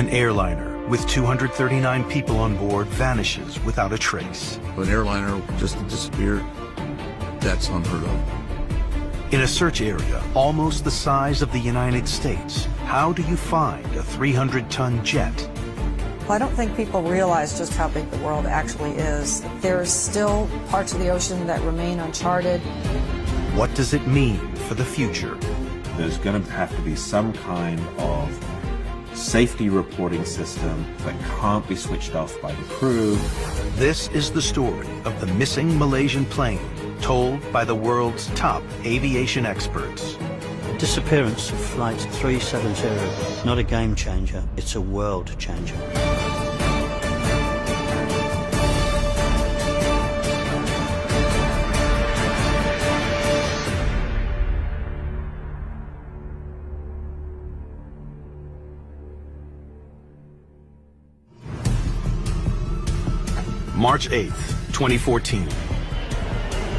An airliner with 239 people on board vanishes without a trace. An airliner just disappeared. That's unheard of. In a search area almost the size of the United States, how do you find a 300-ton jet? Well, I don't think people realize just how big the world actually is. There's still parts of the ocean that remain uncharted. What does it mean for the future? There's going to have to be some kind of safety reporting system that can't be switched off by the crew. This is the story of the missing Malaysian plane, told by the world's top aviation experts. The disappearance of Flight 370, not a game changer, it's a world changer. March 8th, 2014.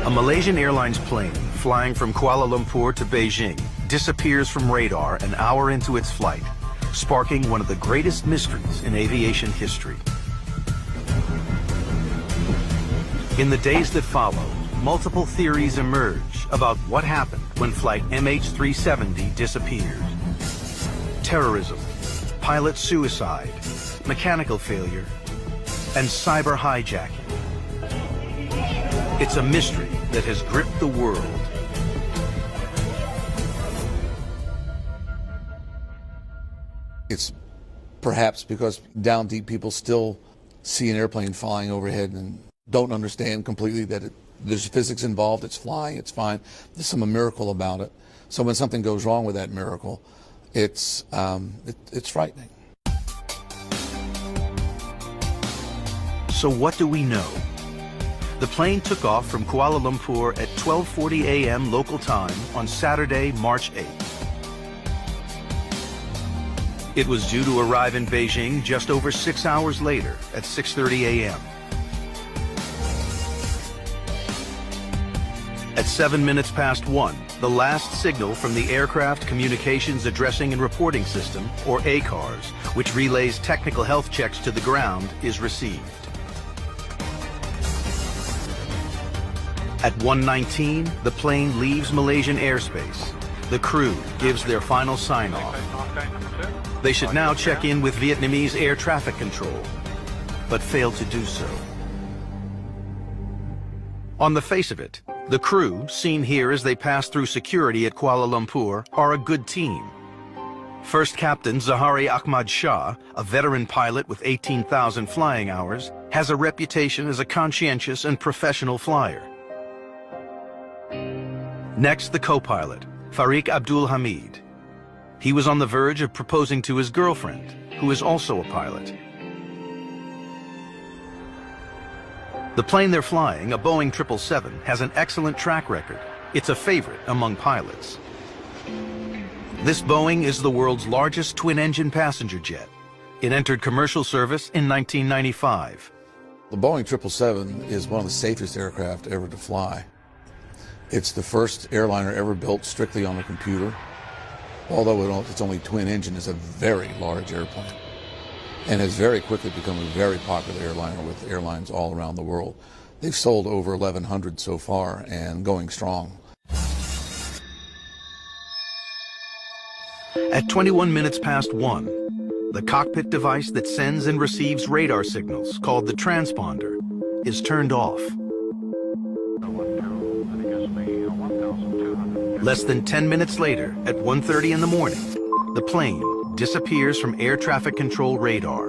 A Malaysian Airlines plane flying from Kuala Lumpur to Beijing disappears from radar an hour into its flight, sparking one of the greatest mysteries in aviation history. In the days that follow, multiple theories emerge about what happened when flight MH370 disappeared. Terrorism, pilot suicide, mechanical failure, and cyber hijacking. It's a mystery that has gripped the world. It's perhaps because down deep people still see an airplane flying overhead and don't understand completely that there's physics involved, it's flying, it's fine. There's some miracle about it. So when something goes wrong with that miracle, it's frightening. So what do we know? The plane took off from Kuala Lumpur at 12:40 a.m. local time on Saturday, March 8th. It was due to arrive in Beijing just over 6 hours later at 6:30 a.m. At 7 minutes past 1, the last signal from the Aircraft Communications Addressing and Reporting System, or ACARS, which relays technical health checks to the ground, is received. At 1:19, the plane leaves Malaysian airspace. The crew gives their final sign-off. They should now check in with Vietnamese air traffic control, but fail to do so. On the face of it, the crew, seen here as they pass through security at Kuala Lumpur, are a good team. First Captain Zahari Ahmad Shah, a veteran pilot with 18,000 flying hours, has a reputation as a conscientious and professional flyer. Next, the co-pilot, Farik Abdul Hamid. He was on the verge of proposing to his girlfriend, who is also a pilot. The plane they're flying, a Boeing 777, has an excellent track record. It's a favorite among pilots. This Boeing is the world's largest twin-engine passenger jet. It entered commercial service in 1995. The Boeing 777 is one of the safest aircraft ever to fly. It's the first airliner ever built strictly on a computer. Although it's only twin engine, it's a very large airplane and has very quickly become a very popular airliner with airlines all around the world. They've sold over 1,100 so far and going strong. At 21 minutes past 1, the cockpit device that sends and receives radar signals, called the transponder, is turned off. Less than 10 minutes later, at 1:30 in the morning, the plane disappears from air traffic control radar.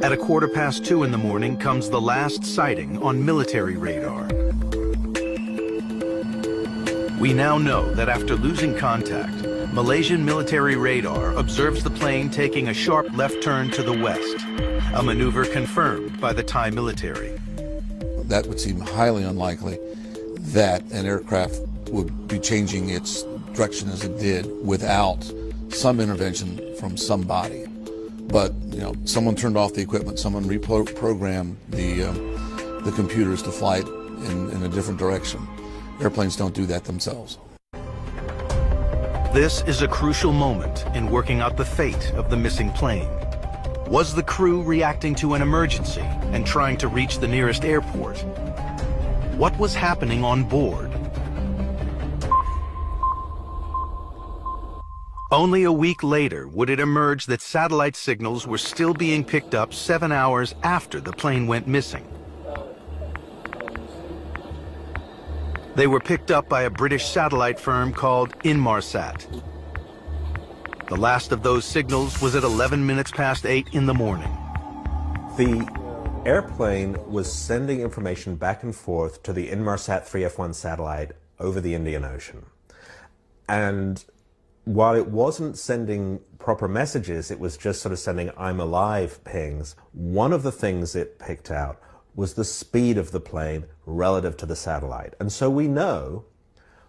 At 2:15 in the morning comes the last sighting on military radar. We now know that after losing contact, Malaysian military radar observes the plane taking a sharp left turn to the west, a maneuver confirmed by the Thai military. That would seem highly unlikely that an aircraft would be changing its direction as it did without some intervention from somebody. But, you know, someone turned off the equipment, someone reprogrammed the computers to fly in a different direction. Airplanes don't do that themselves. This is a crucial moment in working out the fate of the missing plane. Was the crew reacting to an emergency and trying to reach the nearest airport? What was happening on board? Only a week later would it emerge that satellite signals were still being picked up 7 hours after the plane went missing. They were picked up by a British satellite firm called Inmarsat. The last of those signals was at 11 minutes past 8 in the morning. The airplane was sending information back and forth to the Inmarsat 3F1 satellite over the Indian Ocean. And while it wasn't sending proper messages, it was just sort of sending "I'm alive" pings. One of the things it picked out was the speed of the plane relative to the satellite. And so we know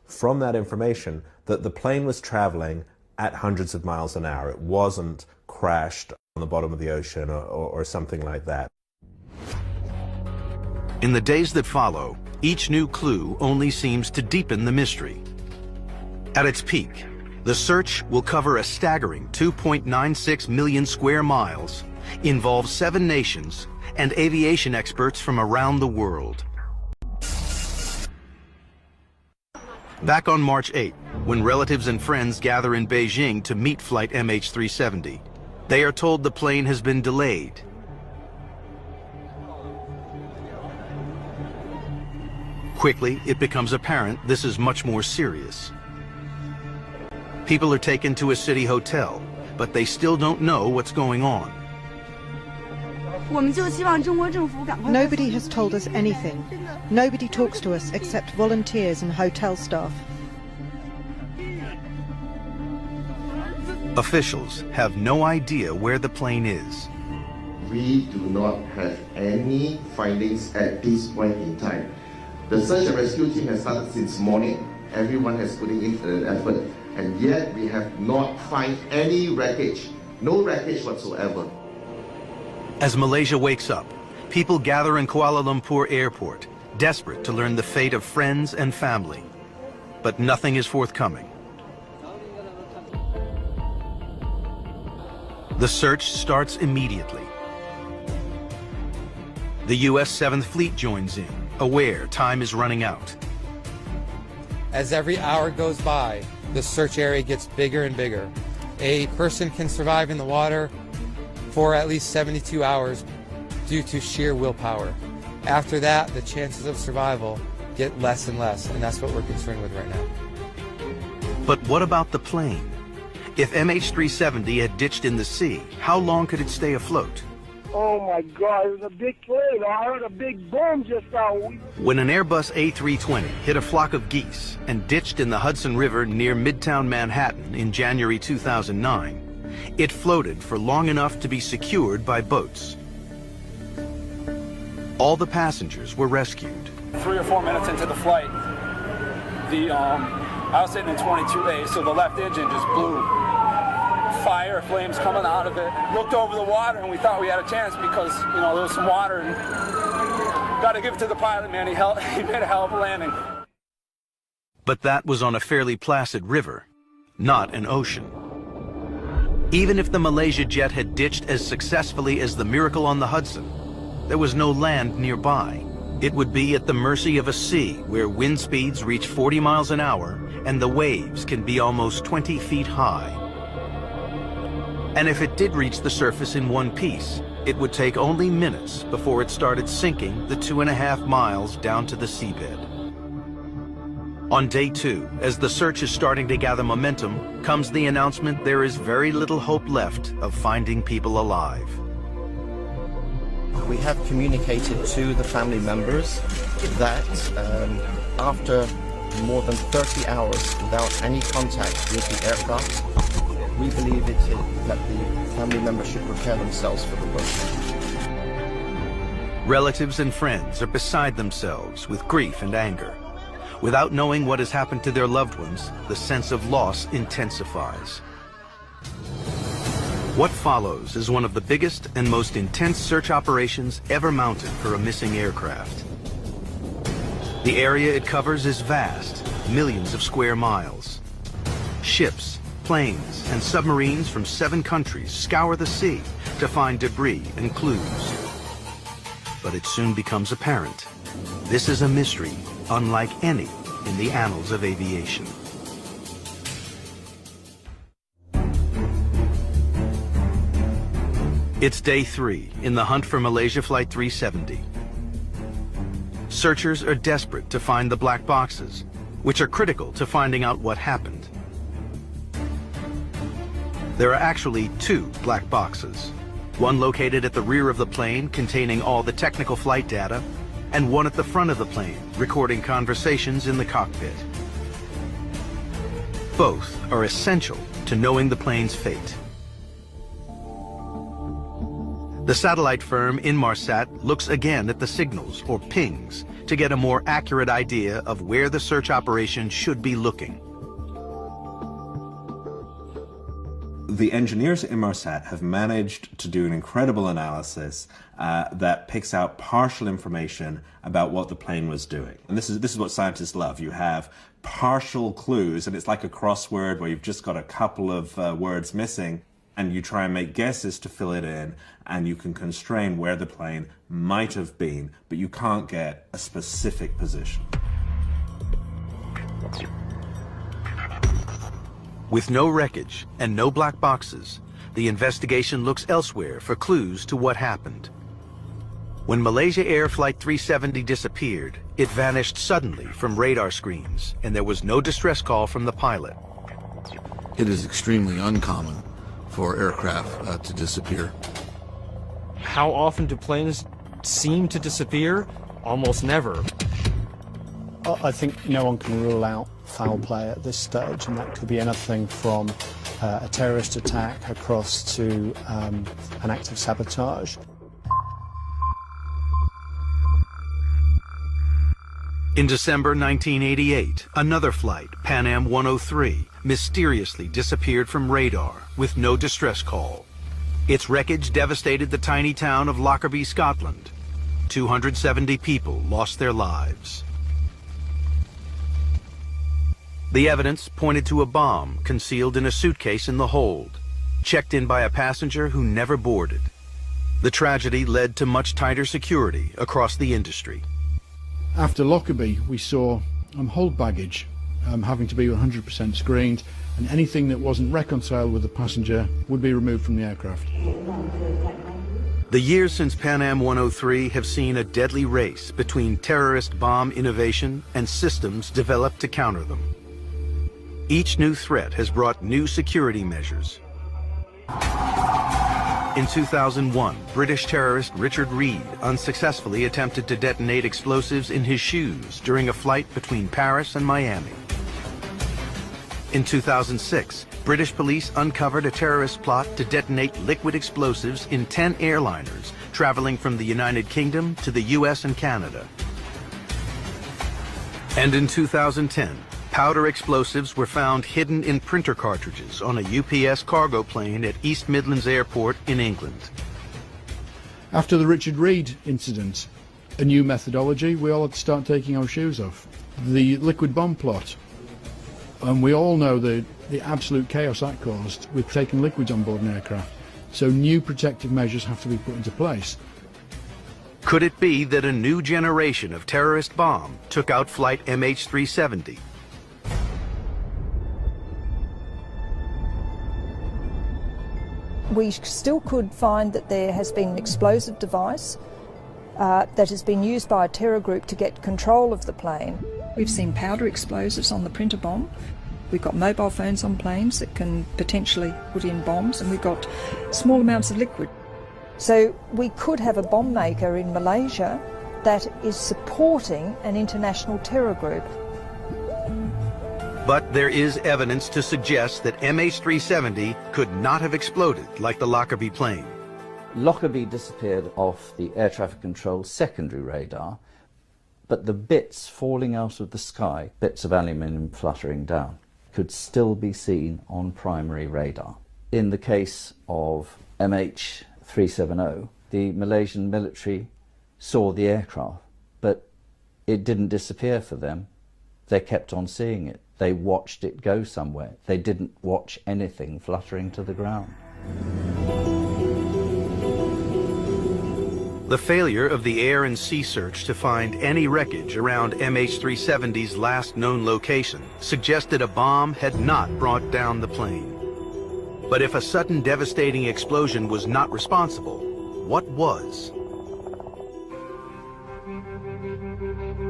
from that information that the plane was traveling at hundreds of miles an hour. It wasn't crashed on the bottom of the ocean or something like that. In the days that follow, each new clue only seems to deepen the mystery. At its peak, the search will cover a staggering 2.96 million square miles, involve 7 nations, and aviation experts from around the world. Back on March 8, when relatives and friends gather in Beijing to meet flight MH370, they are told the plane has been delayed. Quickly, it becomes apparent this is much more serious. People are taken to a city hotel, but they still don't know what's going on. Nobody has told us anything. Nobody talks to us except volunteers and hotel staff. Officials have no idea where the plane is. We do not have any findings at this point in time. The search and rescue team has started since morning. Everyone has put in an effort, and yet we have not found any wreckage, no wreckage whatsoever. As Malaysia wakes up, people gather in Kuala Lumpur airport, desperate to learn the fate of friends and family. But nothing is forthcoming. The search starts immediately. The U.S. 7th Fleet joins in, aware time is running out. As every hour goes by, the search area gets bigger and bigger. A person can survive in the water for at least 72 hours due to sheer willpower. After that, the chances of survival get less and less, and that's what we're concerned with right now. But what about the plane? If MH370 had ditched in the sea, how long could it stay afloat? Oh my God, it was a big plane. I heard a big boom just now. When an Airbus A320 hit a flock of geese and ditched in the Hudson River near Midtown Manhattan in January 2009, it floated for long enough to be secured by boats. All the passengers were rescued. 3 or 4 minutes into the flight, I was sitting in 22A, so the left engine just blew. Fire, flames coming out of it. Looked over the water and we thought we had a chance because, you know, there was some water, and got to give it to the pilot, man. He made a hell of a landing. But that was on a fairly placid river, not an ocean. Even if the Malaysia jet had ditched as successfully as the Miracle on the Hudson, there was no land nearby. It would be at the mercy of a sea where wind speeds reach 40 miles an hour and the waves can be almost 20 feet high. And if it did reach the surface in one piece, it would take only minutes before it started sinking the 2.5 miles down to the seabed. On day 2, as the search is starting to gather momentum, comes the announcement there is very little hope left of finding people alive. We have communicated to the family members that after more than 30 hours without any contact with the aircraft, we believe that the family members should prepare themselves for the worst. Relatives and friends are beside themselves with grief and anger. Without knowing what has happened to their loved ones, the sense of loss intensifies. What follows is one of the biggest and most intense search operations ever mounted for a missing aircraft. The area it covers is vast, millions of square miles. Ships, planes and submarines from 7 countries scour the sea to find debris and clues. But it soon becomes apparent. This is a mystery unlike any in the annals of aviation. It's day 3 in the hunt for Malaysia Flight 370. Searchers are desperate to find the black boxes, which are critical to finding out what happened. There are actually 2 black boxes, one located at the rear of the plane containing all the technical flight data, and one at the front of the plane recording conversations in the cockpit. Both are essential to knowing the plane's fate. The satellite firm Inmarsat looks again at the signals, or pings, to get a more accurate idea of where the search operation should be looking. The engineers at Inmarsat have managed to do an incredible analysis that picks out partial information about what the plane was doing. And this is what scientists love. You have partial clues, and it's like a crossword where you've just got a couple of words missing, and you try and make guesses to fill it in, and you can constrain where the plane might have been, but you can't get a specific position. With no wreckage and no black boxes, the investigation looks elsewhere for clues to what happened. When Malaysia Air Flight 370 disappeared, it vanished suddenly from radar screens, and there was no distress call from the pilot. It is extremely uncommon for aircraft to disappear. How often do planes seem to disappear? Almost never. I think no one can rule out foul play at this stage, and that could be anything from a terrorist attack across to an act of sabotage. In December 1988, another flight, Pan Am 103, mysteriously disappeared from radar with no distress call. Its wreckage devastated the tiny town of Lockerbie, Scotland. 270 people lost their lives. The evidence pointed to a bomb concealed in a suitcase in the hold, checked in by a passenger who never boarded. The tragedy led to much tighter security across the industry. After Lockerbie, we saw hold baggage having to be 100% screened, and anything that wasn't reconciled with the passenger would be removed from the aircraft. The years since Pan Am 103 have seen a deadly race between terrorist bomb innovation and systems developed to counter them. Each new threat has brought new security measures. In 2001, British terrorist Richard Reid unsuccessfully attempted to detonate explosives in his shoes during a flight between Paris and Miami. In 2006, British police uncovered a terrorist plot to detonate liquid explosives in 10 airliners traveling from the United Kingdom to the US and Canada. And in 2010, powder explosives were found hidden in printer cartridges on a UPS cargo plane at East Midlands Airport in England. After the Richard Reid incident, a new methodology, we all had to start taking our shoes off. The liquid bomb plot, and we all know the absolute chaos that caused with taking liquids on board an aircraft. So new protective measures have to be put into place. Could it be that a new generation of terrorist bomb took out flight MH370? We still could find that there has been an explosive device that has been used by a terror group to get control of the plane. We've seen powder explosives on the printer bomb. We've got mobile phones on planes that can potentially put in bombs, and we've got small amounts of liquid. So we could have a bomb maker in Malaysia that is supporting an international terror group. But there is evidence to suggest that MH370 could not have exploded like the Lockerbie plane. Lockerbie disappeared off the air traffic control secondary radar, but the bits falling out of the sky, bits of aluminium fluttering down, could still be seen on primary radar. In the case of MH370, the Malaysian military saw the aircraft, but it didn't disappear for them. They kept on seeing it. They watched it go somewhere. They didn't watch anything fluttering to the ground. The failure of the air and sea search to find any wreckage around MH370's last known location suggested a bomb had not brought down the plane. But if a sudden devastating explosion was not responsible, what was?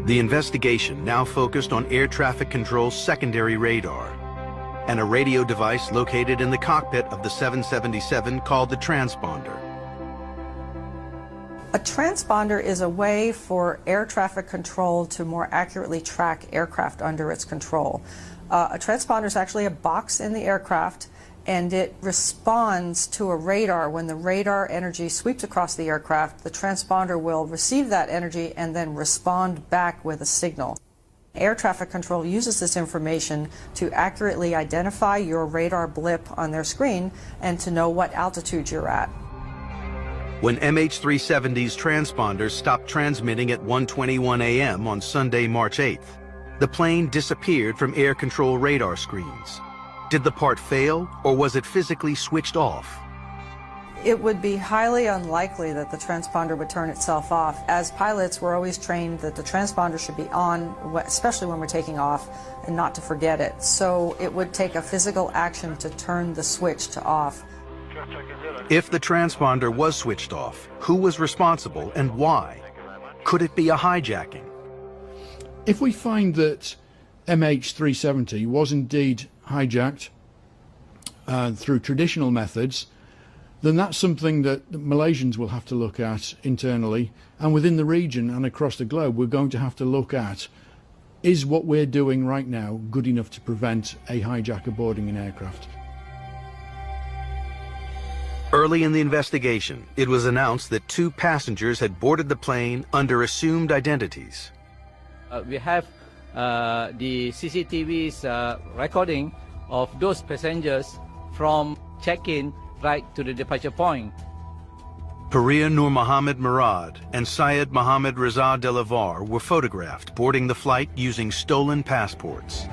The investigation now focused on air traffic control's secondary radar and a radio device located in the cockpit of the 777 called the transponder. A transponder is a way for air traffic control to more accurately track aircraft under its control. A transponder is actually a box in the aircraft, and it responds to a radar. When the radar energy sweeps across the aircraft, the transponder will receive that energy and then respond back with a signal. Air traffic control uses this information to accurately identify your radar blip on their screen and to know what altitude you're at. When MH370's transponder stopped transmitting at 1:21 a.m. on Sunday, March 8th, the plane disappeared from air control radar screens. Did the part fail, or was it physically switched off? It would be highly unlikely that the transponder would turn itself off. As pilots, we're always trained that the transponder should be on, especially when we're taking off, and not to forget it. So it would take a physical action to turn the switch to off. If the transponder was switched off, who was responsible and why? Could it be a hijacking? If we find that MH370 was indeed hijacked through traditional methods, then that's something that the Malaysians will have to look at internally, and within the region and across the globe we're going to have to look at, is what we're doing right now good enough to prevent a hijacker boarding an aircraft? Early in the investigation, it was announced that 2 passengers had boarded the plane under assumed identities. We have the CCTV's recording of those passengers from check-in right to the departure point. Paria Nur Muhammad Murad and Syed Muhammad Reza Delavar were photographed boarding the flight using stolen passports.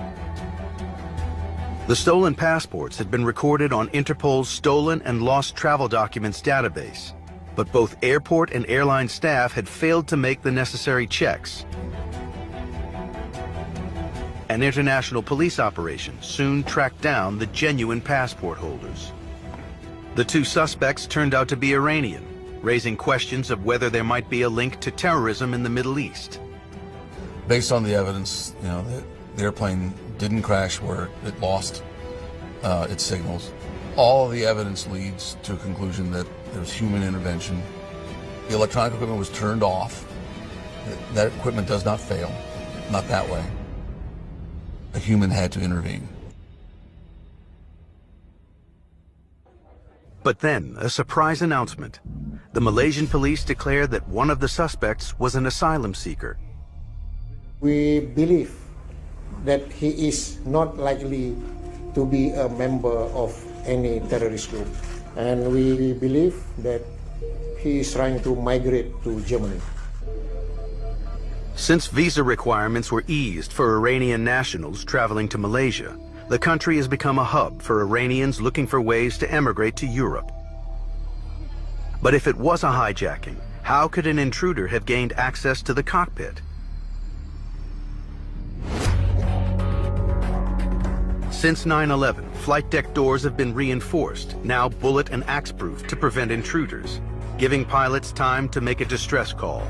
The stolen passports had been recorded on Interpol's Stolen and Lost Travel Documents database, but both airport and airline staff had failed to make the necessary checks. An international police operation soon tracked down the genuine passport holders. The 2 suspects turned out to be Iranian, raising questions of whether there might be a link to terrorism in the Middle East. Based on the evidence, the airplane didn't crash where it lost its signals. All of the evidence leads to a conclusion that there was human intervention. The electronic equipment was turned off. That equipment does not fail, not that way. A human had to intervene. But then, a surprise announcement. The Malaysian police declared that one of the suspects was an asylum seeker. We believe that he is not likely to be a member of any terrorist group. And we believe that he is trying to migrate to Germany. Since visa requirements were eased for Iranian nationals traveling to Malaysia, the country has become a hub for Iranians looking for ways to emigrate to Europe. But if it was a hijacking, how could an intruder have gained access to the cockpit? Since 9/11, flight deck doors have been reinforced, now bullet and axe-proof, to prevent intruders, giving pilots time to make a distress call.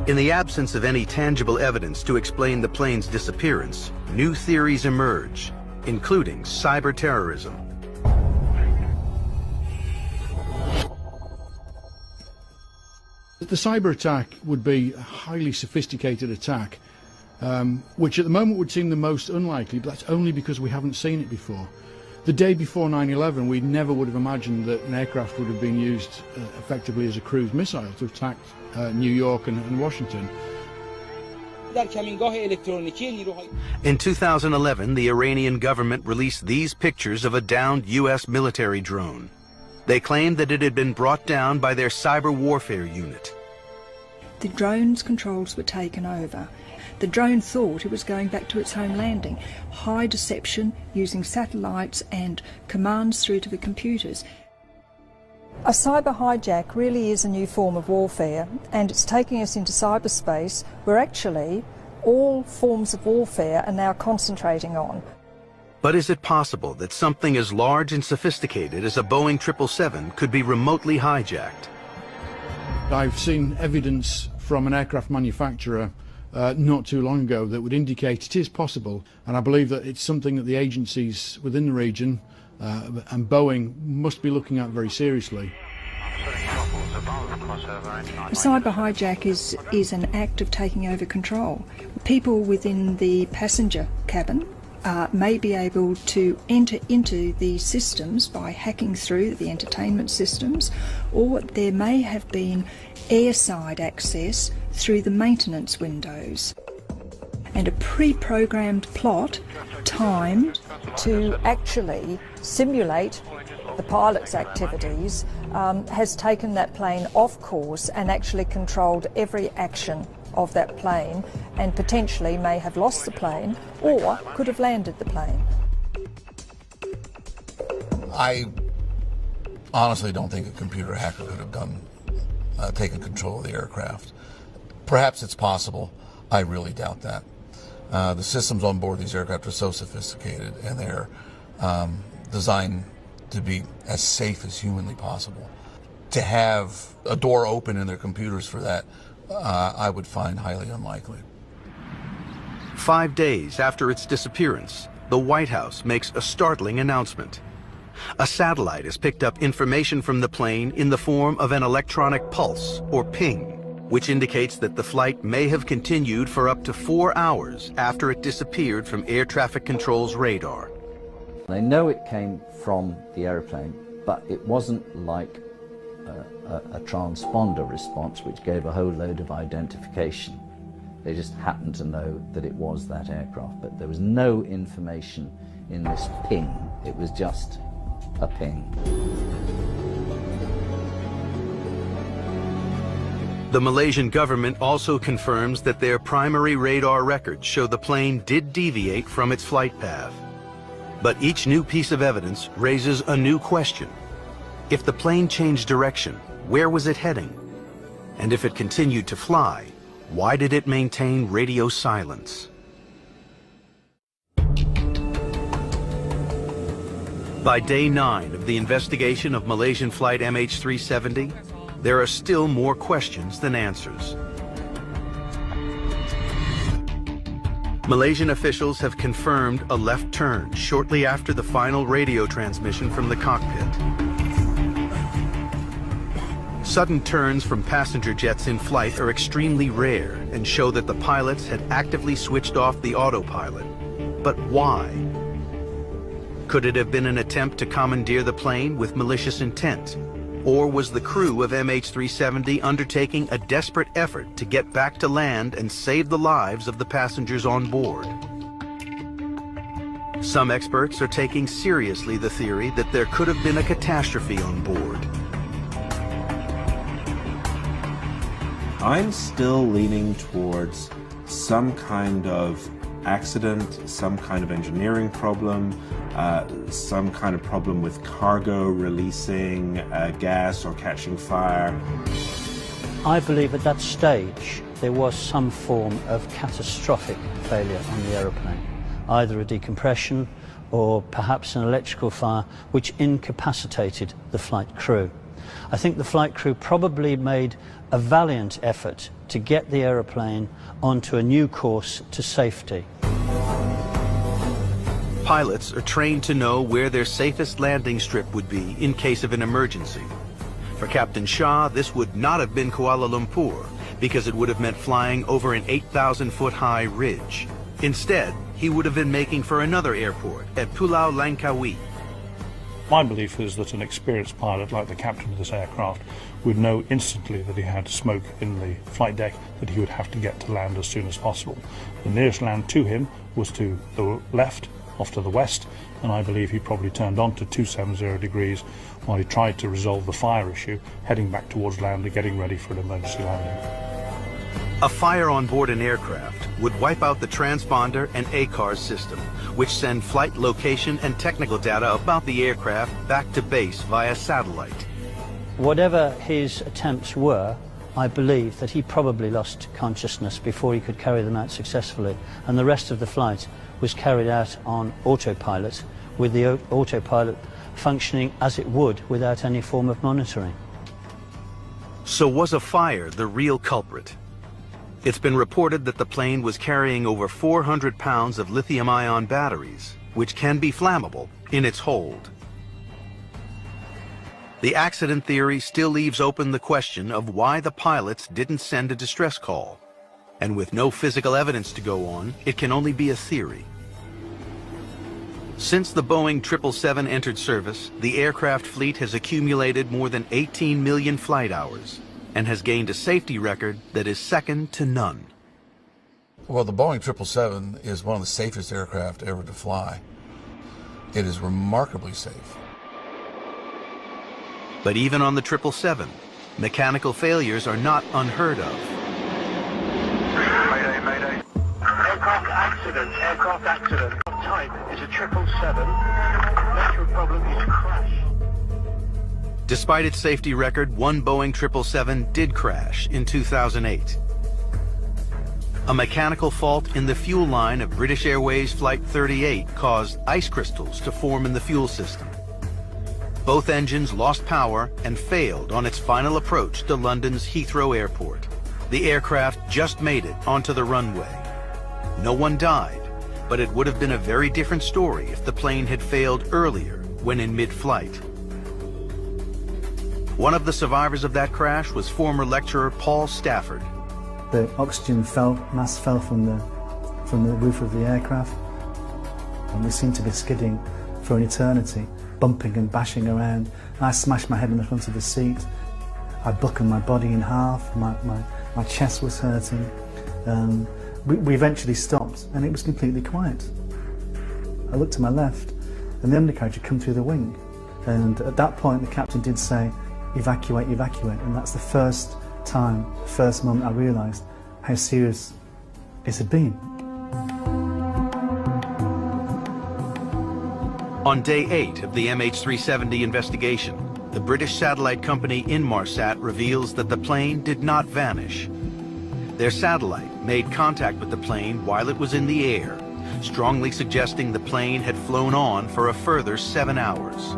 In the absence of any tangible evidence to explain the plane's disappearance, new theories emerge, including cyber terrorism. The cyber attack would be a highly sophisticated attack, which at the moment would seem the most unlikely, but that's only because we haven't seen it before. The day before 9/11, we never would have imagined that an aircraft would have been used effectively as a cruise missile to attack New York and Washington. In 2011, the Iranian government released these pictures of a downed U.S. military drone. They claimed that it had been brought down by their cyber warfare unit. the drone's controls were taken over. The drone thought it was going back to its home landing. High deception using satellites and commands through to the computers. A cyber hijack really is a new form of warfare, and it's taking us into cyberspace where actually all forms of warfare are now concentrating on. But is it possible that something as large and sophisticated as a Boeing 777 could be remotely hijacked? I've seen evidence from an aircraft manufacturer not too long ago that would indicate it is possible, and I believe that it's something that the agencies within the region and Boeing must be looking at very seriously. A cyber hijack is an act of taking over control. People within the passenger cabin may be able to enter into the systems by hacking through the entertainment systems, or there may have been airside access through the maintenance windows. And a pre-programmed plot timed to actually simulate the pilot's activities has taken that plane off course and actually controlled every action of that plane, and potentially may have lost the plane or could have landed the plane. I honestly don't think a computer hacker could have taken control of the aircraft. Perhaps it's possible. I really doubt that. The systems on board these aircraft are so sophisticated, and they're designed to be as safe as humanly possible. To have a door open in their computers for that, I would find highly unlikely. 5 days after its disappearance, the White House makes a startling announcement. A satellite has picked up information from the plane in the form of an electronic pulse, or ping, which indicates that the flight may have continued for up to 4 hours after it disappeared from air traffic control's radar. They know it came from the aeroplane, but it wasn't like a transponder response which gave a whole load of identification. They just happened to know that it was that aircraft, but there was no information in this ping. It was just a ping. The Malaysian government also confirms that their primary radar records show the plane did deviate from its flight path. But each new piece of evidence raises a new question. If the plane changed direction, where was it heading? And if it continued to fly, why did it maintain radio silence? By day 9 of the investigation of Malaysian flight MH370, there are still more questions than answers. Malaysian officials have confirmed a left turn shortly after the final radio transmission from the cockpit. Sudden turns from passenger jets in flight are extremely rare and show that the pilots had actively switched off the autopilot. But why? Could it have been an attempt to commandeer the plane with malicious intent? Or was the crew of MH370 undertaking a desperate effort to get back to land and save the lives of the passengers on board? Some experts are taking seriously the theory that there could have been a catastrophe on board. I'm still leaning towards some kind of accident, some kind of engineering problem, some kind of problem with cargo releasing gas or catching fire. I believe at that stage there was some form of catastrophic failure on the aeroplane, either a decompression or perhaps an electrical fire which incapacitated the flight crew. I think the flight crew probably made a valiant effort to get the aeroplane onto a new course to safety. Pilots are trained to know where their safest landing strip would be in case of an emergency. For Captain Shah, this would not have been Kuala Lumpur because it would have meant flying over an 8,000-foot high ridge. Instead, he would have been making for another airport at Pulau Langkawi. My belief is that an experienced pilot like the captain of this aircraft would know instantly that he had smoke in the flight deck, that he would have to get to land as soon as possible. The nearest land to him was to the left, off to the west, and I believe he probably turned on to 270 degrees while he tried to resolve the fire issue, heading back towards land and getting ready for an emergency landing. A fire on board an aircraft would wipe out the transponder and ACARS system, which send flight location and technical data about the aircraft back to base via satellite. Whatever his attempts were, I believe that he probably lost consciousness before he could carry them out successfully, and the rest of the flight was carried out on autopilot, with the autopilot functioning as it would without any form of monitoring. So was a fire the real culprit? It's been reported that the plane was carrying over 400 pounds of lithium-ion batteries, which can be flammable, in its hold. The accident theory still leaves open the question of why the pilots didn't send a distress call. And with no physical evidence to go on, it can only be a theory. Since the Boeing 777 entered service, the aircraft fleet has accumulated more than 18 million flight hours and has gained a safety record that is second to none. Well, the Boeing 777 is one of the safest aircraft ever to fly. It is remarkably safe. But even on the 777, mechanical failures are not unheard of. Mayday, mayday. Aircraft accident, aircraft accident. Type is a 777. Nature of problem is crash. Despite its safety record, one Boeing 777 did crash in 2008. A mechanical fault in the fuel line of British Airways Flight 38 caused ice crystals to form in the fuel system. Both engines lost power and failed on its final approach to London's Heathrow Airport. The aircraft just made it onto the runway. No one died, but it would have been a very different story if the plane had failed earlier when in mid-flight. One of the survivors of that crash was former lecturer Paul Stafford. The oxygen mask fell from the roof of the aircraft, and we seemed to be skidding for an eternity, bumping and bashing around. I smashed my head in the front of the seat. I buckled my body in half. My chest was hurting. We eventually stopped, and it was completely quiet. I looked to my left, and the undercarriage had come through the wing. And at that point, the captain did say, "Evacuate, evacuate," and that's the first moment I realised how serious it had been. On day 8 of the MH370 investigation, the British satellite company Inmarsat reveals that the plane did not vanish. Their satellite made contact with the plane while it was in the air, strongly suggesting the plane had flown on for a further 7 hours.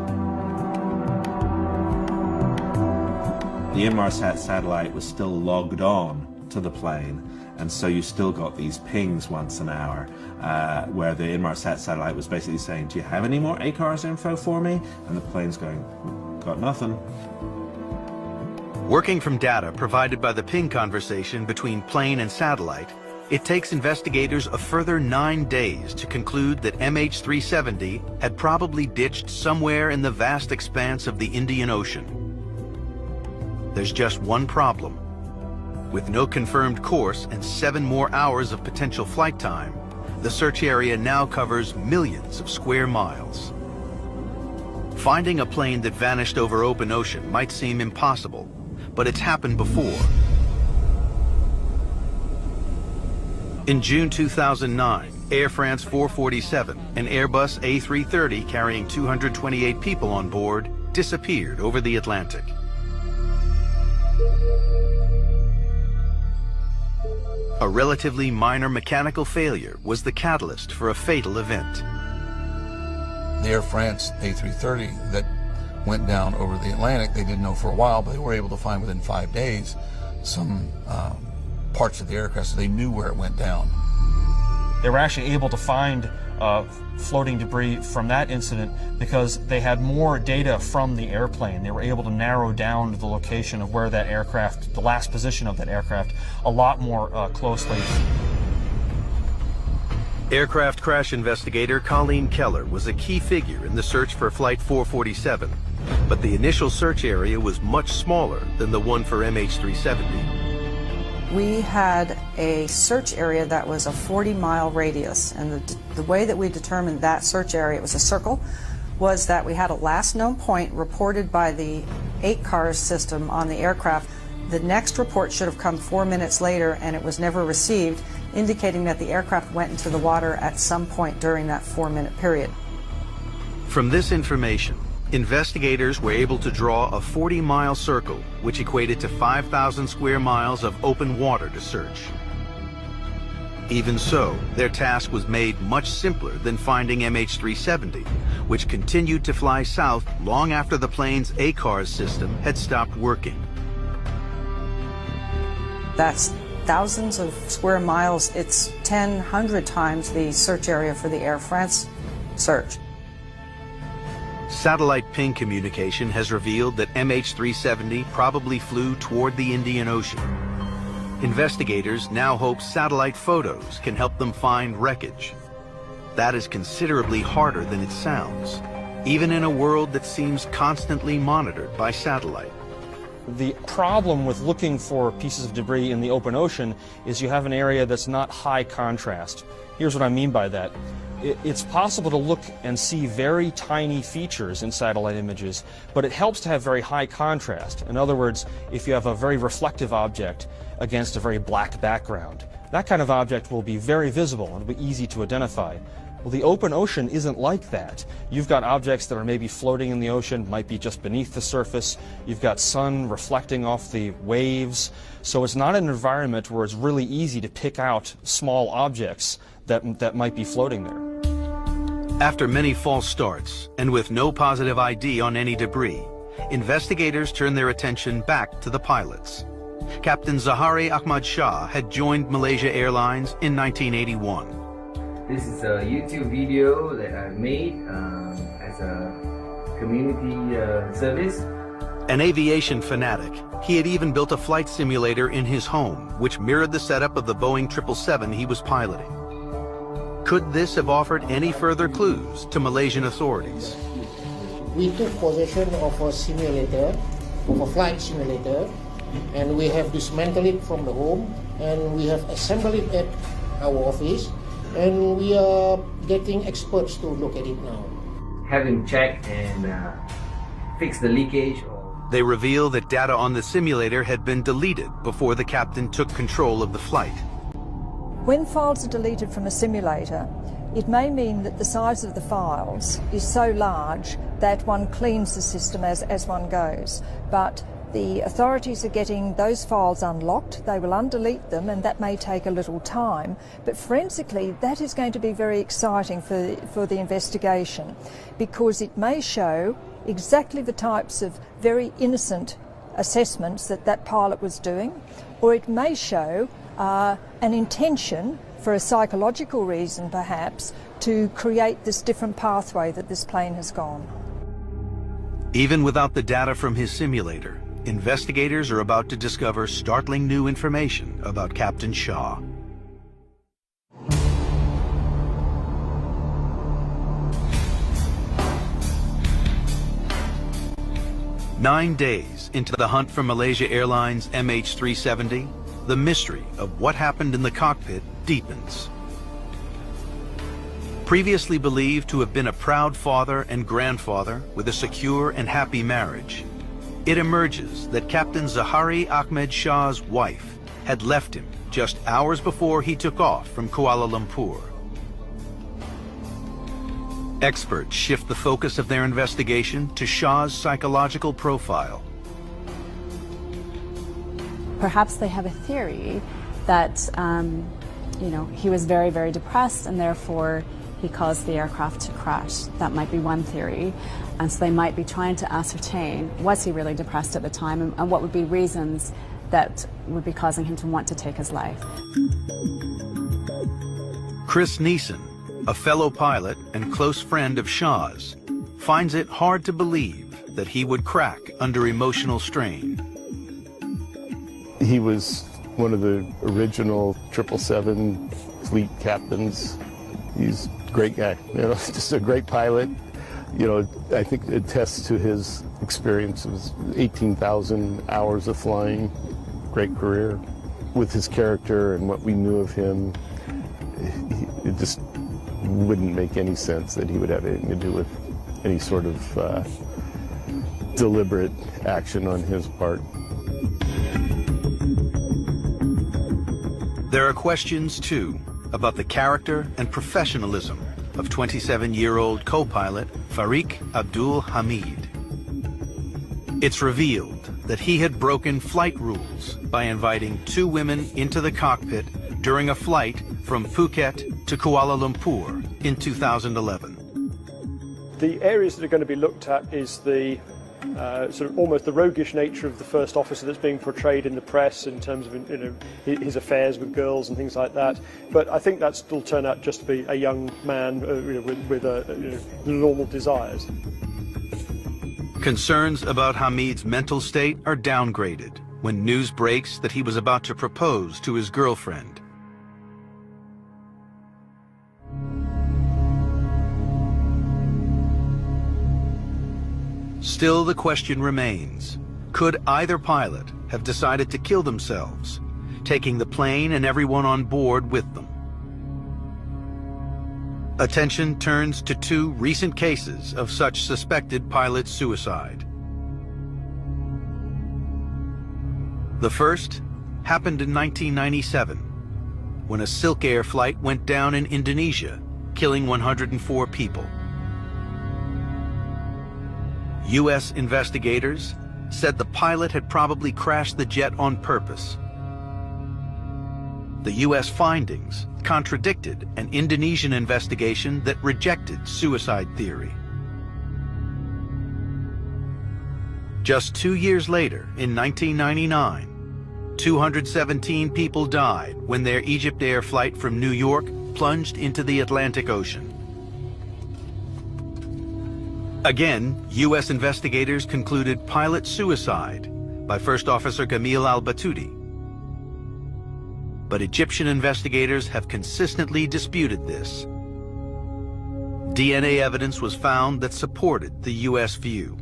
The Inmarsat satellite was still logged on to the plane, and so you still got these pings once an hour, where the Inmarsat satellite was basically saying, "Do you have any more ACARS info for me?" And the plane's going, "Got nothing." Working from data provided by the ping conversation between plane and satellite, it takes investigators a further 9 days to conclude that MH370 had probably ditched somewhere in the vast expanse of the Indian Ocean. There's just one problem. With no confirmed course and 7 more hours of potential flight time, the search area now covers millions of square miles. Finding a plane that vanished over open ocean might seem impossible, but it's happened before. In June 2009, Air France 447, an Airbus A330 carrying 228 people on board, disappeared over the Atlantic. A relatively minor mechanical failure was the catalyst for a fatal event. The Air France A330 that went down over the Atlantic, they didn't know for a while, but they were able to find within 5 days some parts of the aircraft, so they knew where it went down. They were actually able to find floating debris from that incident because they had more data from the airplane. They were able to narrow down the location of where that aircraft, the last position of that aircraft, a lot more closely. Aircraft crash investigator Colleen Keller was a key figure in the search for Flight 447, but the initial search area was much smaller than the one for MH370. We had a search area that was a 40-mile radius, and the way that we determined that search area, it was a circle, was that we had a last known point reported by the ACARS system on the aircraft The next report should have come 4 minutes later, and it was never received, indicating that the aircraft went into the water at some point during that 4-minute period. From this information, investigators were able to draw a 40-mile circle, which equated to 5,000 square miles of open water to search. Even so, their task was made much simpler than finding MH370, which continued to fly south long after the plane's ACARS system had stopped working. That's thousands of square miles. It's 100 times the search area for the Air France search. Satellite ping communication has revealed that MH370 probably flew toward the Indian Ocean. Investigators now hope satellite photos can help them find wreckage. That is considerably harder than it sounds, even in a world that seems constantly monitored by satellite. The problem with looking for pieces of debris in the open ocean is you have an area that's not high contrast. Here's what I mean by that. It's possible to look and see very tiny features in satellite images, but it helps to have very high contrast. In other words, if you have a very reflective object against a very black background, that kind of object will be very visible and it'll be easy to identify. Well, the open ocean isn't like that. You've got objects that are maybe floating in the ocean, might be just beneath the surface. You've got sun reflecting off the waves. So it's not an environment where it's really easy to pick out small objects that might be floating there. After many false starts, and with no positive ID on any debris, investigators turned their attention back to the pilots. Captain Zahari Ahmad Shah had joined Malaysia Airlines in 1981. This is a YouTube video that I made as a community service. An aviation fanatic, he had even built a flight simulator in his home, which mirrored the setup of the Boeing 777 he was piloting. Could this have offered any further clues to Malaysian authorities? We took possession of a simulator, of a flight simulator, and we have dismantled it from the home, and we have assembled it at our office, and we are getting experts to look at it now. Have him check and fix the leakage. They reveal that data on the simulator had been deleted before the captain took control of the flight. When files are deleted from a simulator, it may mean that the size of the files is so large that one cleans the system as one goes. But the authorities are getting those files unlocked. They will undelete them, and that may take a little time. But forensically, that is going to be very exciting for the investigation, because it may show exactly the types of very innocent assessments that pilot was doing, or it may show an intention, for a psychological reason perhaps, to create this different pathway that this plane has gone. Even without the data from his simulator, investigators are about to discover startling new information about Captain Shah. Nine days into the hunt for Malaysia Airlines MH370, the mystery of what happened in the cockpit deepens. Previously believed to have been a proud father and grandfather with a secure and happy marriage, it emerges that Captain Zahari Ahmad Shah's wife had left him just hours before he took off from Kuala Lumpur. Experts shift the focus of their investigation to Shah's psychological profile. Perhaps they have a theory that, he was very, very depressed, and therefore he caused the aircraft to crash. That might be one theory. And so they might be trying to ascertain, was he really depressed at the time, and what would be reasons that would be causing him to want to take his life. Chris Neeson, a fellow pilot and close friend of Shah's, finds it hard to believe that he would crack under emotional strain. He was one of the original 777 fleet captains. He's a great guy, just a great pilot. I think it attests to his experience of 18,000 hours of flying, great career. With his character and what we knew of him, it just wouldn't make any sense that he would have anything to do with any sort of deliberate action on his part. There are questions, too, about the character and professionalism of 27-year-old co-pilot Farik Abdul Hamid. It's revealed that he had broken flight rules by inviting 2 women into the cockpit during a flight from Phuket to Kuala Lumpur in 2011. The areas that are going to be looked at is the sort of almost the roguish nature of the first officer that's being portrayed in the press in terms of, you know, his affairs with girls and things like that. But I think that still turned out just to be a young man with normal desires. Concerns about Hamid's mental state are downgraded when news breaks that he was about to propose to his girlfriend. Still, the question remains, could either pilot have decided to kill themselves, taking the plane and everyone on board with them? Attention turns to 2 recent cases of such suspected pilot suicide. The first happened in 1997, when a Silk Air flight went down in Indonesia, killing 104 people. U.S. investigators said the pilot had probably crashed the jet on purpose. The U.S. findings contradicted an Indonesian investigation that rejected suicide theory. Just 2 years later, in 1999, 217 people died when their Egypt Air flight from New York plunged into the Atlantic Ocean. Again, U.S. investigators concluded pilot suicide by First Officer Gamil al-Batouti. But Egyptian investigators have consistently disputed this. DNA evidence was found that supported the U.S. view.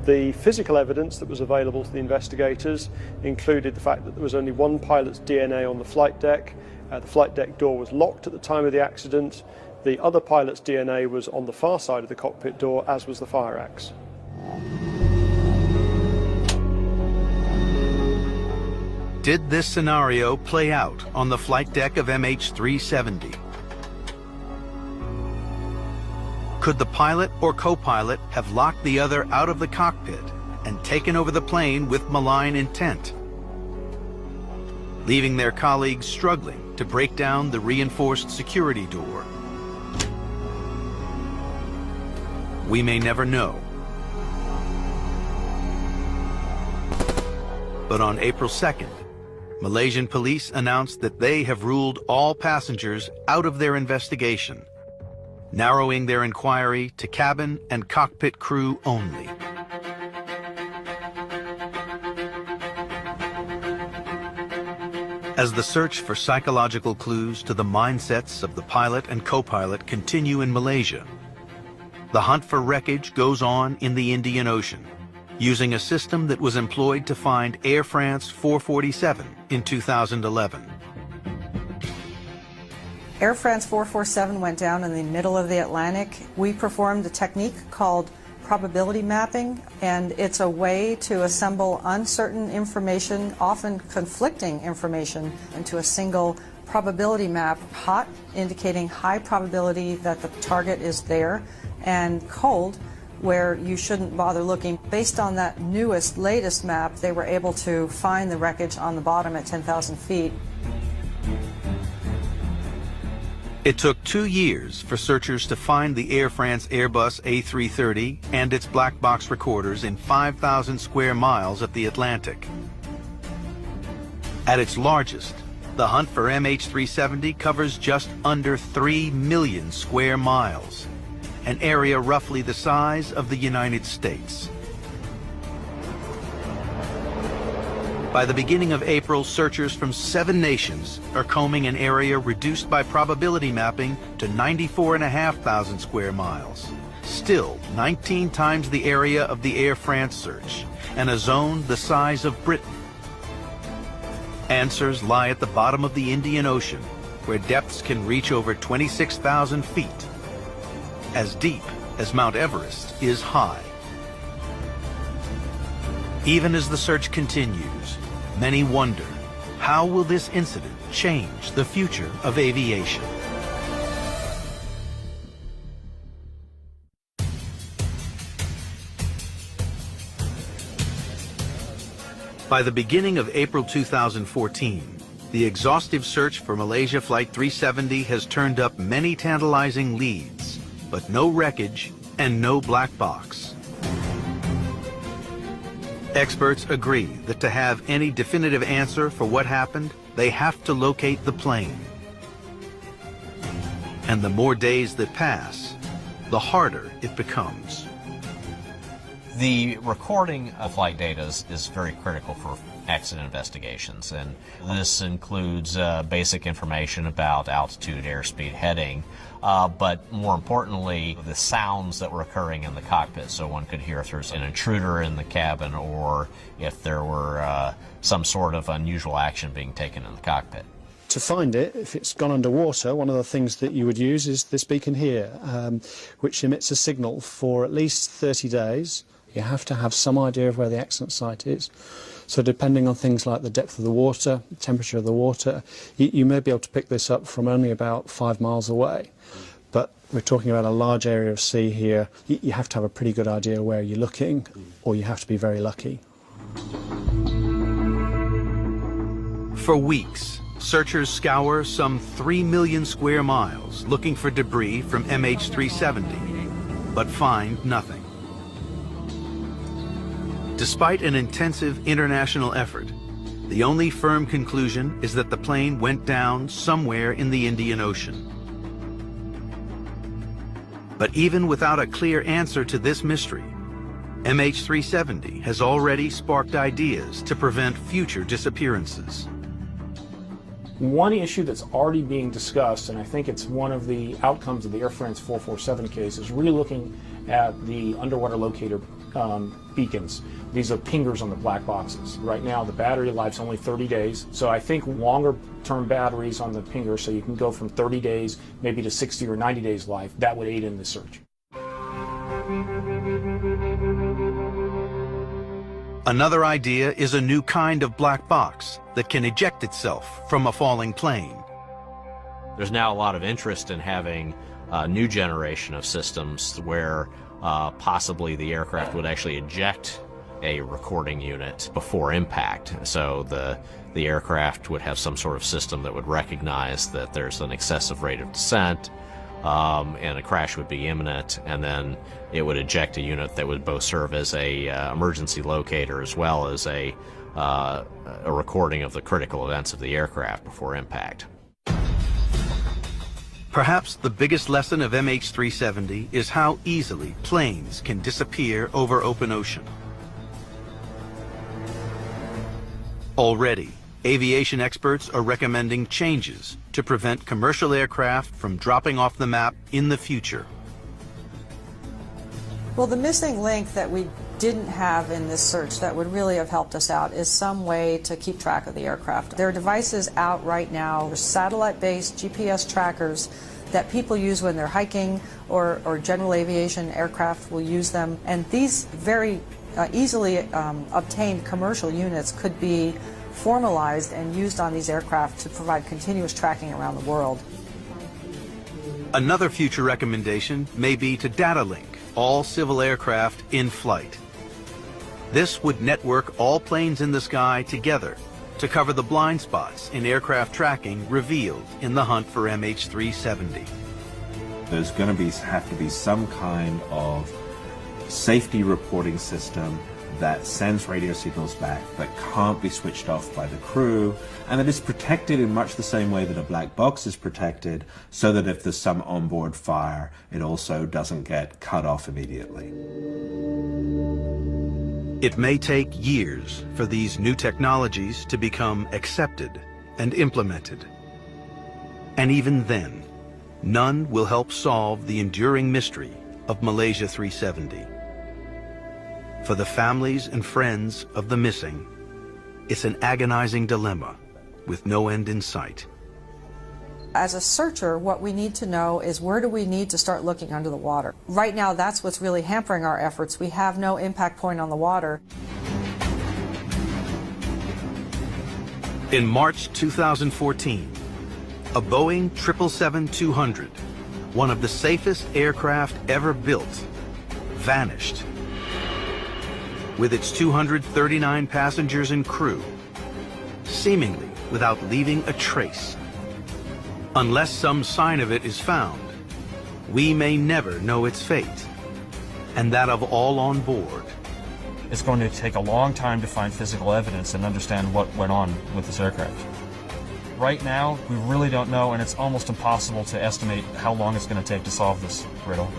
The physical evidence that was available to the investigators included the fact that there was only one pilot's DNA on the flight deck. The flight deck door was locked at the time of the accident. The other pilot's DNA was on the far side of the cockpit door, as was the fire axe. Did this scenario play out on the flight deck of MH370? Could the pilot or co-pilot have locked the other out of the cockpit and taken over the plane with malign intent, leaving their colleagues struggling to break down the reinforced security door? We may never know. But on April 2nd, Malaysian police announced that they have ruled all passengers out of their investigation, narrowing their inquiry to cabin and cockpit crew only. As the search for psychological clues to the mindsets of the pilot and co-pilot continue in Malaysia, the hunt for wreckage goes on in the Indian Ocean, using a system that was employed to find Air France 447 in 2011. Air France 447 went down in the middle of the Atlantic. We performed a technique called probability mapping, and it's a way to assemble uncertain information, often conflicting information, into a single probability map. Hot, indicating high probability that the target is there, and cold, where you shouldn't bother looking. Based on that latest map, they were able to find the wreckage on the bottom at 10,000 feet. It took 2 years for searchers to find the Air France Airbus A330 and its black box recorders in 5,000 square miles of the Atlantic. At its largest, the hunt for MH370 covers just under 3 million square miles, an area roughly the size of the United States. By the beginning of April, searchers from 7 nations are combing an area reduced by probability mapping to 94,500 square miles. Still 19 times the area of the Air France search, and a zone the size of Britain. Answers lie at the bottom of the Indian Ocean, where depths can reach over 26,000 feet. As deep as Mount Everest is high. Even as the search continues, many wonder, How will this incident change the future of aviation? By the beginning of April 2014, the exhaustive search for Malaysia Flight 370 has turned up many tantalizing leads, but no wreckage and no black box. Experts agree that to have any definitive answer for what happened, they have to locate the plane. And the more days that pass, the harder it becomes. The recording of flight data is very critical for accident investigations, and this includes basic information about altitude, airspeed, heading, but more importantly, the sounds that were occurring in the cockpit. So one could hear if there's an intruder in the cabin or if there were some sort of unusual action being taken in the cockpit. To find it, if it's gone underwater, one of the things that you would use is this beacon here, which emits a signal for at least 30 days. You have to have some idea of where the accident site is. So depending on things like the depth of the water, the temperature of the water, you may be able to pick this up from only about 5 miles away. But we're talking about a large area of sea here. You have to have a pretty good idea where you're looking, or you have to be very lucky. For weeks, searchers scour some 3 million square miles looking for debris from MH370, but find nothing. Despite an intensive international effort, the only firm conclusion is that the plane went down somewhere in the Indian Ocean. But even without a clear answer to this mystery, MH370 has already sparked ideas to prevent future disappearances. One issue that's already being discussed, and I think it's one of the outcomes of the Air France 447 case, is really looking at the underwater locator beacons. These are pingers on the black boxes. Right now the battery life's only 30 days, so I think longer term batteries on the pinger, so you can go from 30 days maybe to 60 or 90 days life, that would aid in the search. Another idea is a new kind of black box that can eject itself from a falling plane. There's now a lot of interest in having a new generation of systems where possibly the aircraft would actually eject a recording unit before impact. So the aircraft would have some sort of system that would recognize that there's an excessive rate of descent and a crash would be imminent, and then it would eject a unit that would both serve as a emergency locator as well as a recording of the critical events of the aircraft before impact. Perhaps the biggest lesson of MH370 is how easily planes can disappear over open ocean. Already, aviation experts are recommending changes to prevent commercial aircraft from dropping off the map in the future. Well, the missing link that we didn't have in this search that would really have helped us out is some way to keep track of the aircraft. There are devices out right now, satellite-based GPS trackers that people use when they're hiking or general aviation aircraft will use them. And these very easily obtained commercial units could be formalized and used on these aircraft to provide continuous tracking around the world. Another future recommendation may be to data link all civil aircraft in flight. This would network all planes in the sky together to cover the blind spots in aircraft tracking revealed in the hunt for MH370. There's going to have to be some kind of safety reporting system that sends radio signals back that can't be switched off by the crew, and that is protected in much the same way that a black box is protected, so that if there's some onboard fire, it also doesn't get cut off immediately. It may take years for these new technologies to become accepted and implemented. And even then, none will help solve the enduring mystery of Malaysia 370. For the families and friends of the missing, it's an agonizing dilemma with no end in sight. As a searcher, what we need to know is where do we need to start looking under the water. Right now, that's what's really hampering our efforts. We have no impact point on the water. In March 2014, a Boeing 777-200, one of the safest aircraft ever built, vanished. With its 239 passengers and crew, seemingly without leaving a trace. Unless some sign of it is found, we may never know its fate, and that of all on board. It's going to take a long time to find physical evidence and understand what went on with this aircraft. Right now, we really don't know, and it's almost impossible to estimate how long it's going to take to solve this riddle.